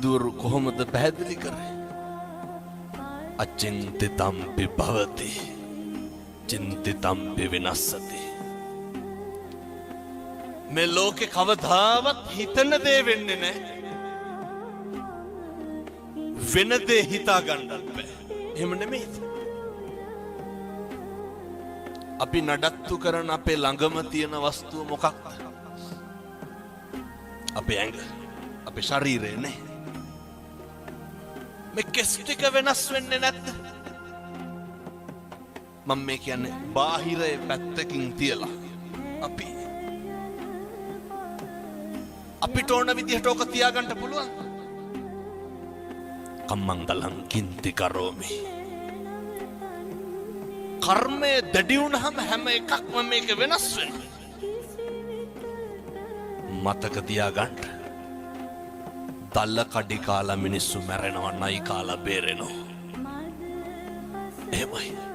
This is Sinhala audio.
බුදුවරු කොහොමද පැහැදිලි කරේ? අචින්තිතම්පි භවති චින්තිතම්පි විනස්සති. මේ ලෝකේ කවදාවත් හිතන දේ වෙන්නේ නැහැ. වෙන දේ හිතා ගන්නත් බෑ. එහෙම නෙමෙයි. අපි නඩත්තු කරන අපේ ළඟම තියෙන වස්තුව මොකක්ද? අපේ ඇඟ, අපේ ශරීරය නේ. මේ කෙස් ටික වෙනස් වෙන්නේ නැද්ද? මම මේ කියන්නේ බාහිරයේ පැත්තකින් තියලා අපිට ඕන විදිහට ඕක තියාගන්න පුළුවන්. කම්මංගලං කින්ති කරෝමි. කර්මය දැඩි වුණාම හැම එකක්ම මේක වෙනස් වෙනවා. මතක තියාගන්න. දල්ල කඩි කාලා මිනිස්සු මැරෙනවා, නයි කාලා බේරෙනවා. එහෙමයි.